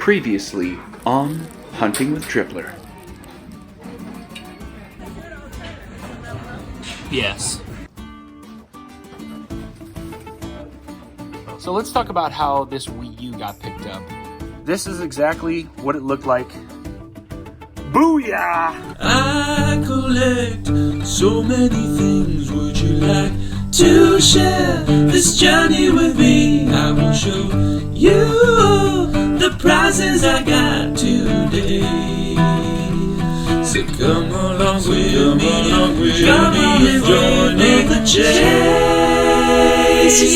Previously on Hunting with Tripler. Yes. So let's talk about how this Wii U got picked up. This is exactly what it looked like. Booyah! I collect so many things. Would you like to share this journey with me? I will show you the prizes I got today. So come along with me, come on and join in the chase.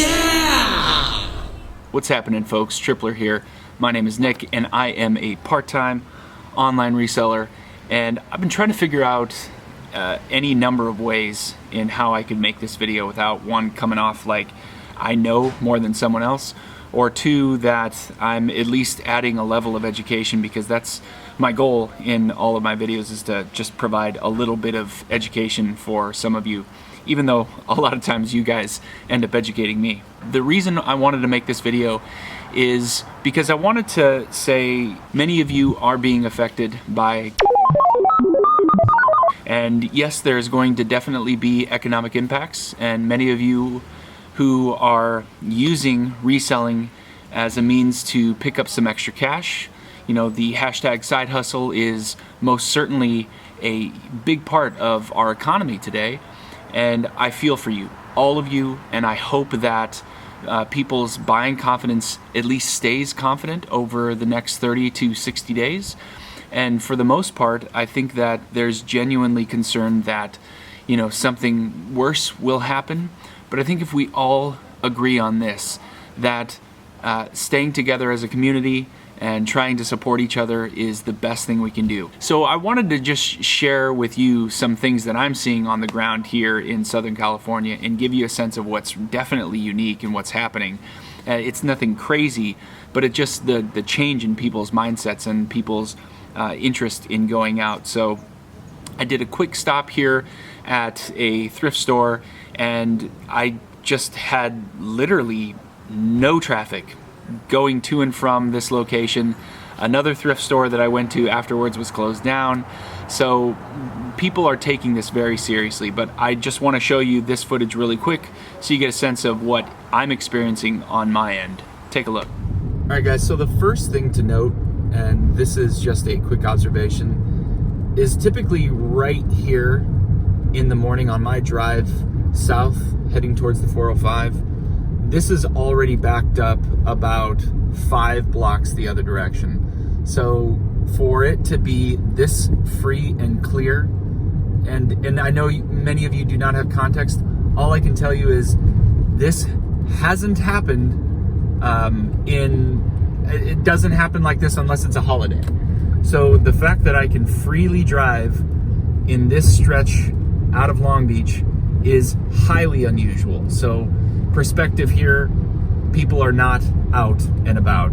Yeah! What's happening, folks? Tripler here. My name is Nick, and I am a part-time online reseller, and I've been trying to figure out any number of ways in how I could make this video without, one, coming off like I know more than someone else, or two, that I'm at least adding a level of education, because that's my goal in all of my videos, is to just provide a little bit of education for some of you, even though a lot of times you guys end up educating me. The reason I wanted to make this video is because I wanted to say many of you are being affected by, and yes, there's going to definitely be economic impacts, and many of you who are using reselling as a means to pick up some extra cash. You know, the hashtag side hustle is most certainly a big part of our economy today, and I feel for you, all of you, and I hope that people's buying confidence at least stays confident over the next 30 to 60 days. And for the most part, I think that there's genuinely concern that, you know, something worse will happen. But I think if we all agree on this, that staying together as a community and trying to support each other is the best thing we can do. So I wanted to just share with you some things that I'm seeing on the ground here in Southern California and give you a sense of what's definitely unique and what's happening. It's nothing crazy, but it just the change in people's mindsets and people's interest in going out. So I did a quick stop here at a thrift store, and I just had literally no traffic going to and from this location. Another thrift store that I went to afterwards was closed down. So people are taking this very seriously, but I just want to show you this footage really quick so you get a sense of what I'm experiencing on my end. Take a look. All right, guys, so the first thing to note, and this is just a quick observation, is typically right here in the morning on my drive south heading towards the 405, this is already backed up about 5 blocks the other direction. So for it to be this free and clear, and I know many of you do not have context, all I can tell you is this hasn't happened it doesn't happen like this unless it's a holiday. So the fact that I can freely drive in this stretch out of Long Beach is highly unusual. So perspective here, people are not out and about.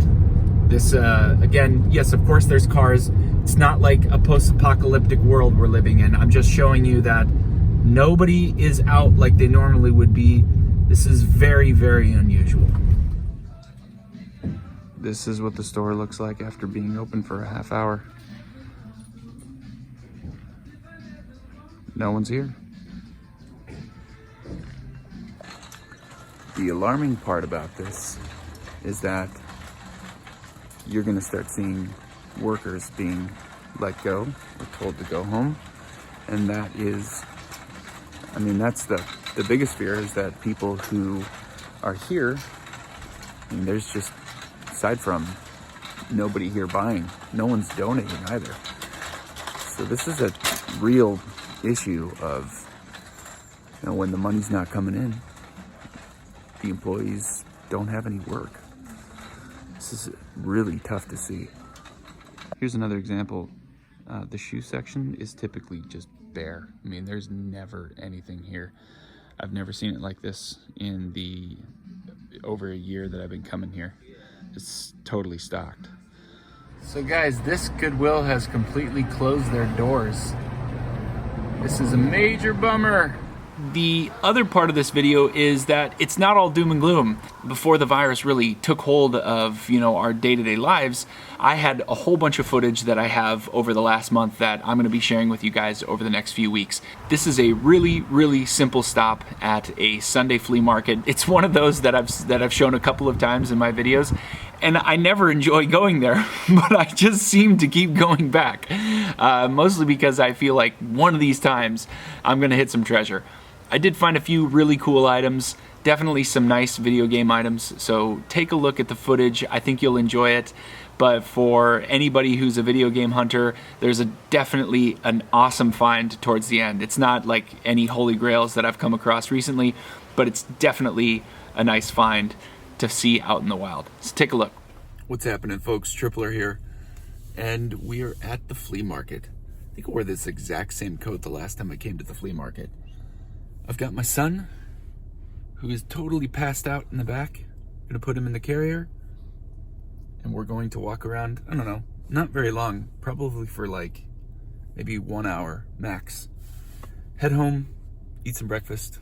This, again, yes, of course there's cars. It's not like a post-apocalyptic world we're living in. I'm just showing you that nobody is out like they normally would be. This is very, very unusual. This is what the store looks like after being open for a half hour. No one's here. The alarming part about this is that you're going to start seeing workers being let go or told to go home. And that is, I mean, that's the biggest fear, is that people who are here, I mean, there's just, aside from nobody here buying, no one's donating either. So this is a real issue of, you know, when the money's not coming in, the employees don't have any work. This is really tough to see. Here's another example. The shoe section is typically just bare. I mean, there's never anything here. I've never seen it like this in the over a year that I've been coming here. It's totally stocked. So guys, this Goodwill has completely closed their doors. This is a major bummer. The other part of this video is that it's not all doom and gloom. Before the virus really took hold of, our day-to-day lives, I had a whole bunch of footage that I have over the last month that I'm gonna be sharing with you guys over the next few weeks. This is a really, really simple stop at a Sunday flea market. It's one of those that I've shown a couple of times in my videos, and I never enjoy going there, but I just seem to keep going back. Mostly because I feel like one of these times I'm gonna hit some treasure. I did find a few really cool items, definitely some nice video game items, so take a look at the footage. I think you'll enjoy it, but for anybody who's a video game hunter, there's definitely an awesome find towards the end. It's not like any holy grails that I've come across recently, but it's definitely a nice find to see out in the wild. So take a look. What's happening, folks? Tripler here, and we are at the flea market. I think I wore this exact same coat the last time I came to the flea market. I've got my son, who is totally passed out in the back. I'm gonna put him in the carrier, and we're going to walk around, I don't know, not very long, probably for like maybe 1 hour max. Head home, eat some breakfast.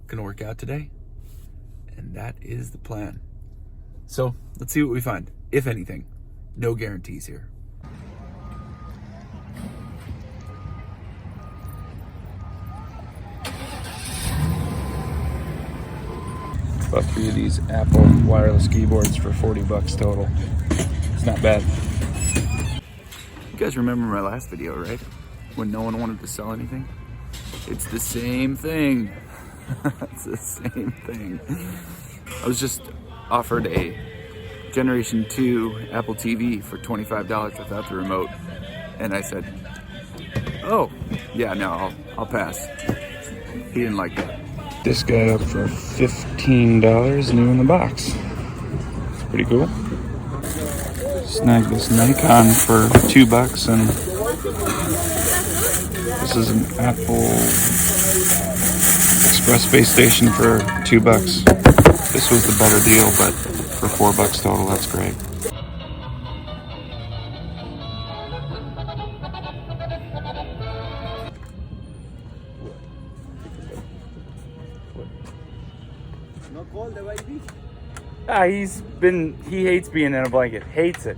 Gonna work out today, and that is the plan. So let's see what we find, if anything. No guarantees here. Bought 3 of these Apple wireless keyboards for 40 bucks total. It's not bad. You guys remember my last video, right? When no one wanted to sell anything? It's the same thing. It's the same thing. I was just offered a Generation 2 Apple TV for $25 without the remote. And I said, oh, yeah, no, I'll pass. He didn't like that. This guy up for $15 new in the box. It's pretty cool. Snagged this Nikon for $2 and this is an Apple Express space station for $2. This was the better deal, but for $4 total, that's great. He hates being in a blanket. Hates it.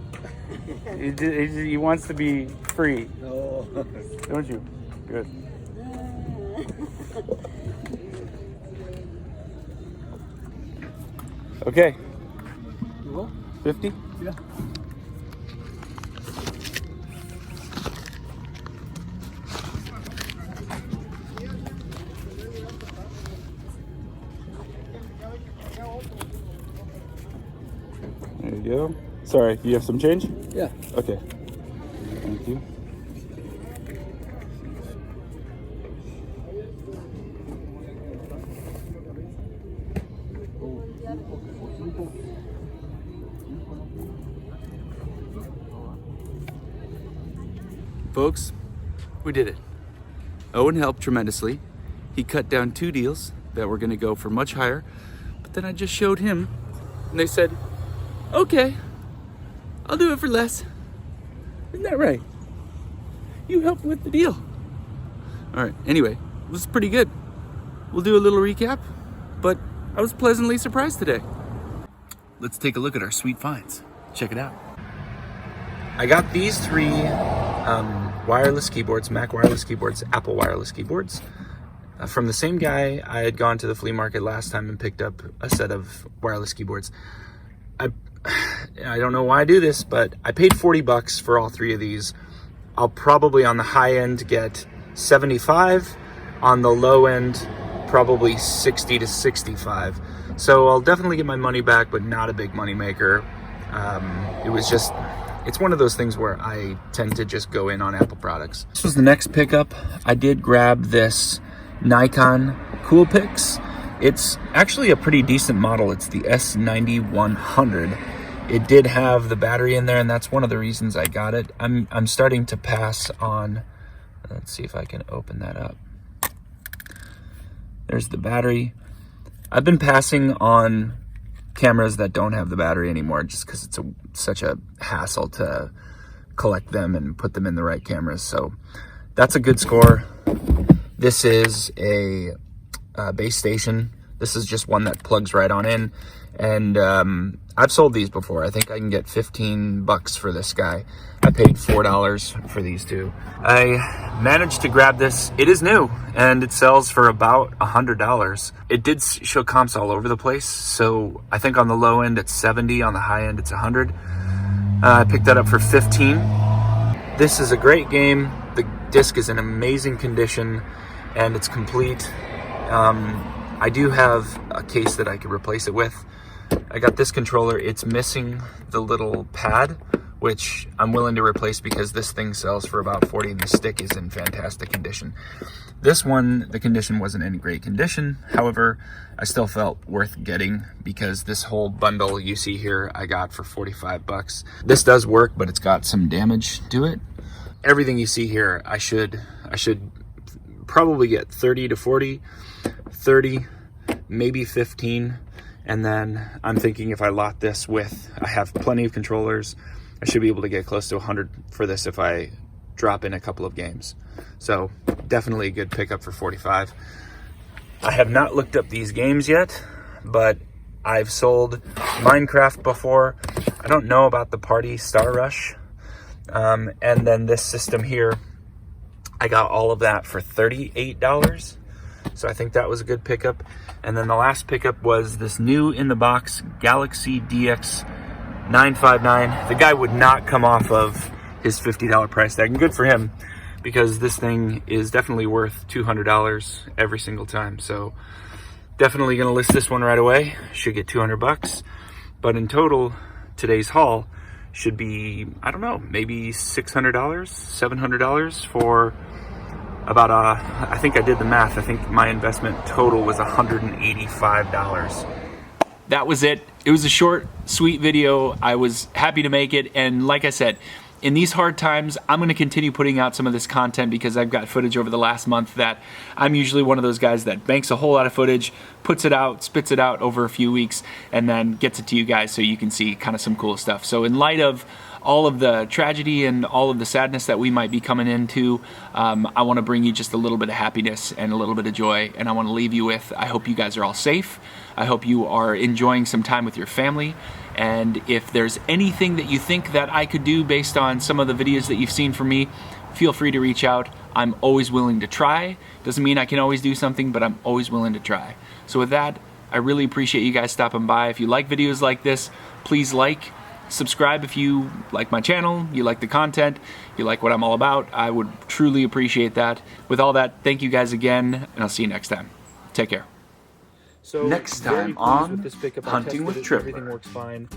He wants to be free. No. Don't you? Good. Okay. 50? Yeah. There you go. Sorry, you have some change? Yeah. Okay. Thank you. Folks, we did it. Owen helped tremendously. He cut down 2 deals that were gonna go for much higher, but then I just showed him and they said, okay, I'll do it for less. Isn't that right? You helped with the deal. All right, anyway, it was pretty good. We'll do a little recap, but I was pleasantly surprised today. Let's take a look at our sweet finds. Check it out. I got these 3 wireless keyboards, Mac wireless keyboards, Apple wireless keyboards, from the same guy I had gone to the flea market last time and picked up a set of wireless keyboards. I don't know why I do this, but I paid 40 bucks for all 3 of these. I'll probably on the high end get 75, on the low end probably 60 to 65. So I'll definitely get my money back, but not a big money maker. It's one of those things where I tend to just go in on Apple products. This was the next pickup. I did grab this Nikon Coolpix. It's actually a pretty decent model. It's the S1EP29. It did have the battery in there, and that's one of the reasons I got it. I'm starting to pass on. Let's see if I can open that up. There's the battery. I've been passing on cameras that don't have the battery anymore just because it's such a hassle to collect them and put them in the right cameras. So that's a good score. This is a base station. This is just one that plugs right on in. And I've sold these before. I think I can get 15 bucks for this guy. I paid $4 for these two. I managed to grab this. It is new and it sells for about $100. It did show comps all over the place. So I think on the low end it's 70, on the high end it's 100. I picked that up for 15. This is a great game. The disc is in amazing condition and it's complete. I do have a case that I could replace it with. I got this controller. It's missing the little pad, which I'm willing to replace because this thing sells for about 40 and the stick is in fantastic condition. This one, the condition wasn't in great condition. However, I still felt worth getting because this whole bundle you see here, I got for 45 bucks. This does work, but it's got some damage to it. Everything you see here, I should probably get 30 to 40, 30, maybe 15. And then I'm thinking if I lot this with, I have plenty of controllers, I should be able to get close to 100 for this if I drop in a couple of games. So definitely a good pickup for 45. I have not looked up these games yet, but I've sold Minecraft before. I don't know about the Party Star Rush. And then this system here, I got all of that for $38. So I think that was a good pickup. And then the last pickup was this new in the box Galaxy DX959. The guy would not come off of his $50 price tag, and good for him because this thing is definitely worth $200 every single time. So definitely gonna list this one right away. Should get 200 bucks. But in total, today's haul should be, I don't know, maybe $600, $700 for about I think I did the math. I think my investment total was $185. That was it. It was a short, sweet video. I was happy to make it. And like I said, in these hard times, I'm going to continue putting out some of this content because I've got footage over the last month that I'm usually one of those guys that banks a whole lot of footage, puts it out, spits it out over a few weeks, and then gets it to you guys so you can see kind of some cool stuff. So in light of all of the tragedy and all of the sadness that we might be coming into, I want to bring you just a little bit of happiness and a little bit of joy, and I want to leave you with, I hope you guys are all safe. I hope you are enjoying some time with your family, and if there's anything that you think that I could do based on some of the videos that you've seen from me, feel free to reach out. I'm always willing to try. Doesn't mean I can always do something, but I'm always willing to try. So with that, I really appreciate you guys stopping by. If you like videos like this, please like, subscribe if you like my channel, you like the content, you like what I'm all about. I would truly appreciate that. With all that, thank you guys again, and I'll see you next time. Take care. So Next very time pleased on with this pickup. I Hunting with tested it, Tripper. Everything works fine.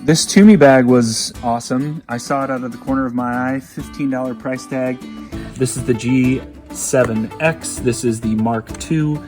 This Toomey bag was awesome. I saw it out of the corner of my eye, $15 price tag. This is the G7X. This is the Mark II.